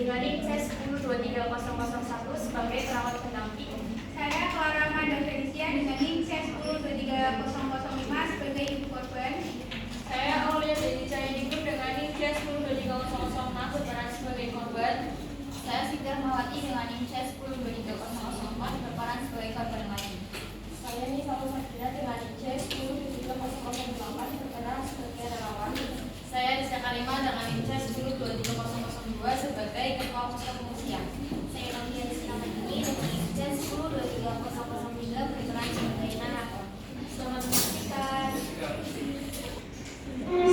dengan NIM C10230001 sebagai perawat pendamping. Saya Clara Amanda Felicia dengan NIM C10230005 sebagai ibu korban. Saya Aulia Dedi Cahyadipur dengan NIM C10230006 berperan sebagai korban. Saya Siti Rahmawati dengan NIM C10230004 berperan sebagai korban lain. Saya Nisa Sakina dengan NIM C10230008 berperan sebagai relawan. Saya Disa Karima dengan NIM C10230002 sebagai ketua posko pengungsian. Saya Aulia Destinamani dengan NIM C10230003 berperan sebagai narator. Selamat menyaksikan.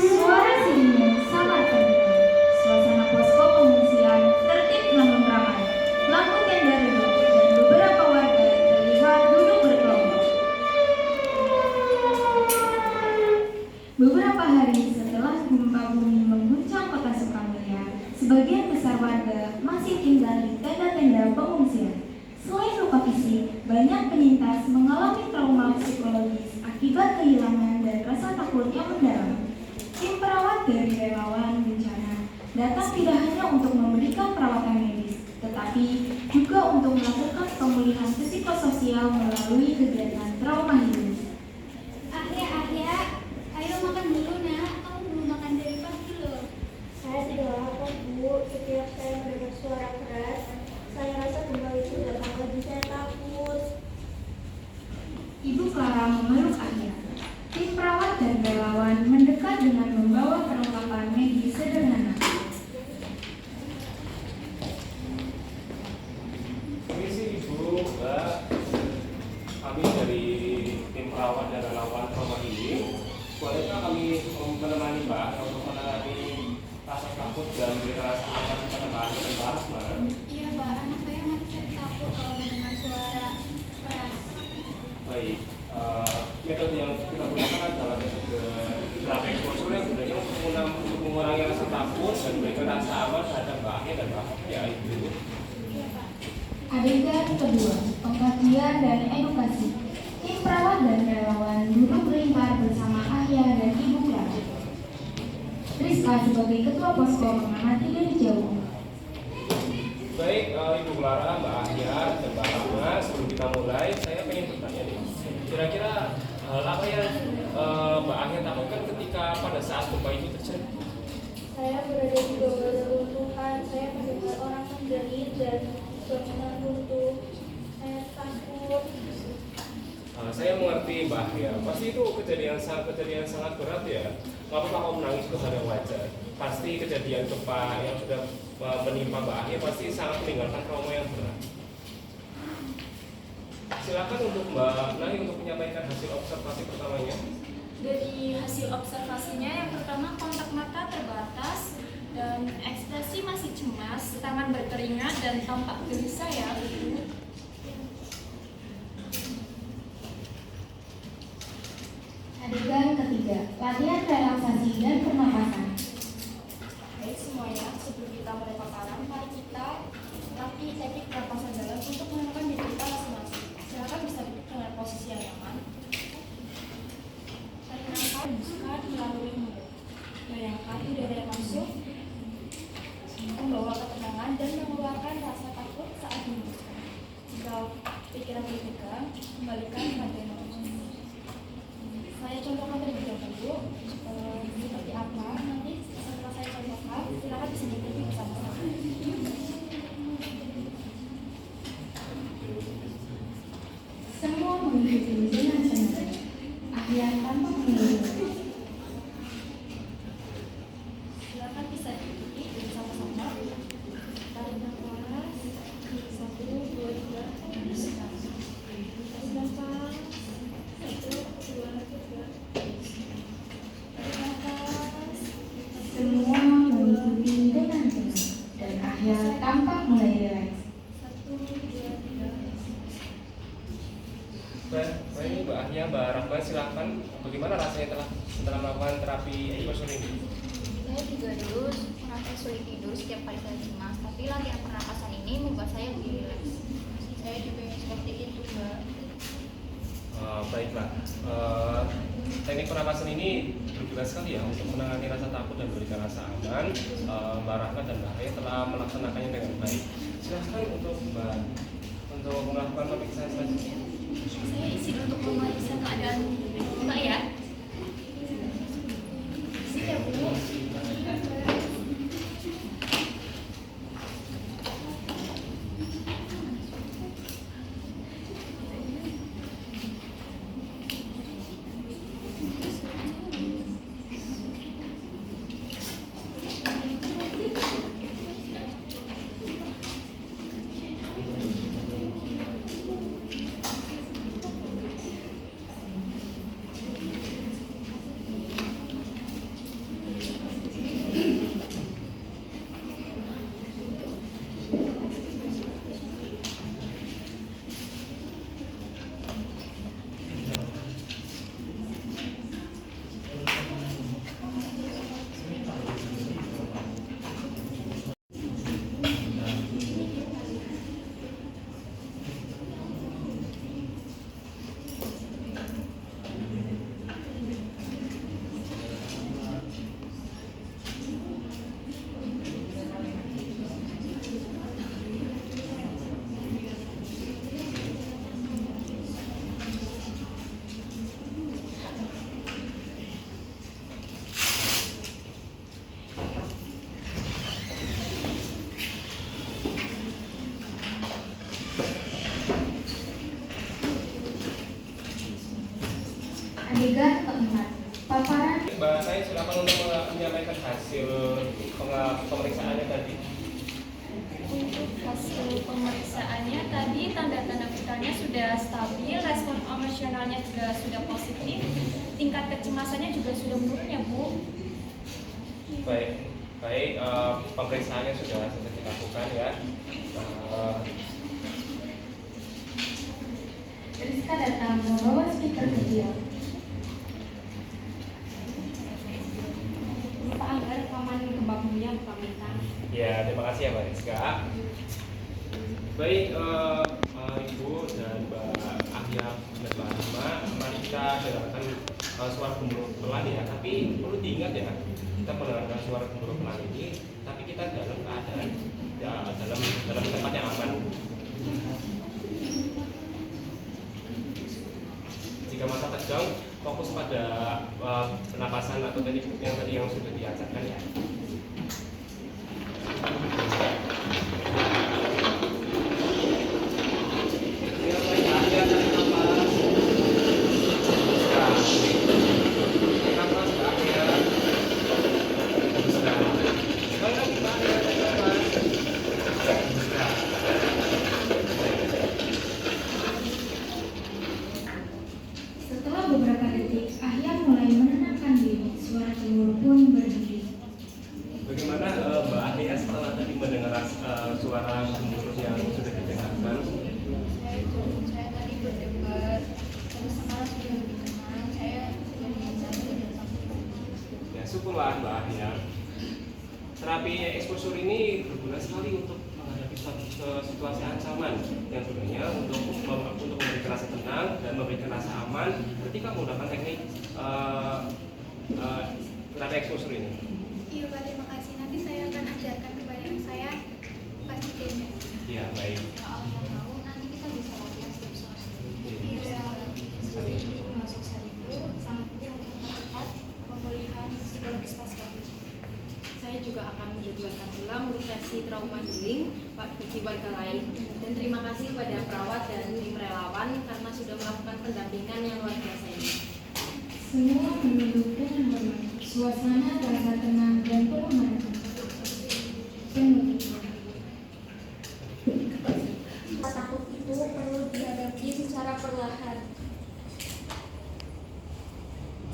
Suara sirine sangat terdengar. Suasana posko pengungsian tertib namun ramai. Lampu tenda redup dan beberapa warga terlihat duduk berkelompok. Beberapa hari setelah gempa bumi mengguncang kota Sukamulya, sebagian besar warga masih tinggal di tenda-tenda pengungsian. Selain luka fisik, banyak penyintas mengalami trauma psikologis akibat kehilangan dan rasa takut yang mendalam. Tim perawat dari relawan bencana datang tidak hanya untuk memberikan perawatan medis, tetapi juga untuk melakukan pemulihan psikososial melalui kegiatan trauma healing. Ahya, ayo makan dulu nak. Kamu belum makan dari pagi loh. Saya tidak lapar, Bu. Setiap saya mendengar suara keras, saya rasa gempa itu datang lagi, saya takut. Ibu Clara memeluk Ahya. Tim perawat dan relawan mendekat dengan membawa perlengkapan medis sederhana. Permisi Ibu, Mbak. Kami dari tim perawat dan relawan trauma ini. Bolehkah kami menemani Mbak untuk menangani rasa takut dan rasa aman pada Mbak dan Mbak Asma? Iya Mbak, anak saya masih takut kalau mendengar suara keras. Baik, metode yang kita gunakan adalah metode terapi eksposur yang sebenarnya untuk mengurangi rasa takut dan memberikan rasa aman terhadap Mbak Ahya dan Mbak ya Ibu. Iya Pak. Adegan kedua, pengkajian dan edukasi. Tim perawat dan relawan duduk berlimpah bersama Ahya dan Ibu Clara. Rizka sebagai ketua posko mengamati dari jauh. Baik, Ibu Clara, Mbak Ahya, dan Mbak Rahma, sebelum kita mulai, saya ingin bertanya nih. Kira-kira hal apa yang Mbak Ahya takutkan ketika pada saat gempa itu terjadi? Saya berada di bawah reruntuhan, saya mendengar orang menjerit dan bangunan runtuh. Saya takut. Saya mengerti Mbak Ahya, pasti itu kejadian sangat berat ya. Nggak apa-apa kalau menangis itu hal yang wajar. Pasti kejadian gempa yang sudah menimpa Mbak Ahya pasti sangat meninggalkan trauma yang berat. Silakan untuk Mbak Nahi untuk menyampaikan hasil observasi pertamanya. Dari hasil observasinya, yang pertama kontak mata terbatas dan ekspresi masih cemas, tangan berkeringat dan tampak gelisah ya. Adegan ketiga, latihan relaksasi dan pernapasan. Baik semuanya, sebelum kita mulai paparan, mari kita latih teknik pernapasan dalam untuk menemukan diri kita masing-masing. Silakan bisa duduk dengan posisi yang nyaman. Tarik nafas, hembuskan melalui mulut. Bayangkan udara yang masuk, membawa ketenangan dan mengeluarkan rasa takut saat hembuskan. Jika pikiran bertegang, kembalikan pada nafas. Saya contohkan terlebih dahulu seperti apa. Nanti setelah saya contohkan, silakan bisa diikuti bersama-sama. Semua mengikuti dengan tenang. Ahya tanpa mengeluh. Silakan bisa diikuti bersama-sama. Tarik nafas. 1, 2, 3, hembuskan. Tarik nafas. 1, 2, 3. Tarik nafas. Semua mengikuti dengan tenang dan Ahya tampak mulai rileks. 1, 2, 3. Baik, Mbak Ahya, Mbak Rahma, silakan. Bagaimana rasanya setelah melakukan terapi eksposur ini? Saya juga dulu merasa sulit tidur setiap kali saya cemas, tapi latihan pernapasan ini membuat saya lebih rileks. Saya juga ingin seperti itu, Mbak. Baiklah. teknik pernapasan ini berguna sekali ya untuk menangani rasa takut dan memberikan rasa aman. Mbak Rahma dan Mbak Haya telah melaksanakannya dengan baik. Silakan untuk melakukan pemeriksaan selanjutnya. Saya izin untuk memeriksa keadaan Mbak ya. Izin ya Bu. Adegan keempat, paparan. Mbak, saya silakan untuk menyampaikan hasil pemeriksaannya tadi. Untuk hasil pemeriksaannya tadi tanda-tanda vitalnya sudah stabil, respon emosionalnya juga sudah positif, tingkat kecemasannya juga sudah menurun ya Bu. Baik, pemeriksaannya sudah selesai dilakukan ya. Rizka datang membawa speaker kecil. Pak Angga rekaman kembangnya Pak minta. Ya, terima kasih ya Mbak Rizka. Baik, Ibu dan Mbak Ahya dan Mbak Rahma, mari kita dengarkan suara gemuruh pelan ya. Tapi perlu diingat ya, kita mendengarkan suara gemuruh pelan ini, tapi kita dalam keadaan ya, dalam tempat yang aman. Jika masa tegang, fokus pada penapasan atau tadi yang sudah diajarkan ya. Setelah beberapa detik, Ahya mulai menenangkan diri. Suara gemuruh pun berdiri. Bagaimana Mbak Ahya setelah tadi mendengar suara gemuruh yang sudah didengarkan? Saya tadi berdebat, terus malah sudah lebih tenang. Saya sudah mengajar tidak sampai. Ya, syukurlah Mbak Ahya. Terapi exposure ini berguna sekali untuk menghadapi situasi ancaman yang sebenarnya untuk memberikan rasa tenang dan memberikan rasa aman ketika menggunakan teknik terapi exposure ini. Iya Pak, terima kasih. Nanti saya akan ajarkan kepada anak saya Pak Ciden. Ya, baik. Kalau yang tahu nanti kita bisa latihan setiap Iya. Masuk sel itu sangat penting untuk mempercepat pemulihan psikologis pasca. Saya juga akan menjadwalkan ulang untuk sesi trauma healing bagi warga lain. Dan terima kasih kepada perawat dan tim relawan karena sudah melakukan pendampingan yang luar biasa ini. Semua menunduk dan hormat. Suasana terasa tenang dan penuh harapan. Penutup. Rasa takut itu perlu dihadapi secara perlahan.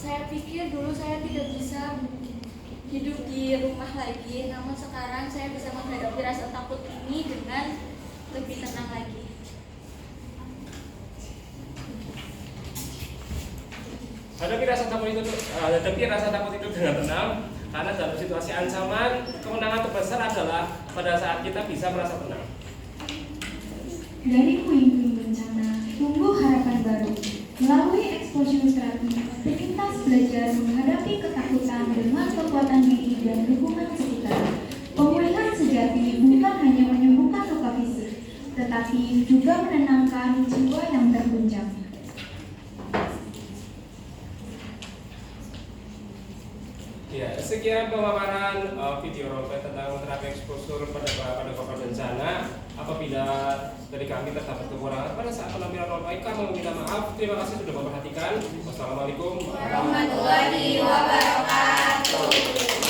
Saya pikir dulu saya tidak bisa hidup di rumah lagi, namun sekarang saya bisa menghadapi rasa takut ini dengan lebih tenang lagi. Hadapi rasa takut itu dengan tenang, karena dalam situasi ancaman, kemenangan terbesar adalah pada saat kita bisa merasa tenang. Dari puing-puing bencana, tumbuh harapan baru. Melalui exposure therapy, penyintas belajar menghadapi ketakutan dengan kekuatan diri dan dukungan sekitar. Pemulihan sejati bukan hanya menyembuhkan luka fisik, tetapi juga menenangkan jiwa yang terguncang. Ya, sekian pemaparan video roleplay tentang terapi eksposur pada korban bencana. Apabila dari kami terdapat kekurangan pada saat penampilan roleplay, kami meminta maaf. Terima kasih sudah memperhatikan. Wassalamualaikum warahmatullahi wabarakatuh.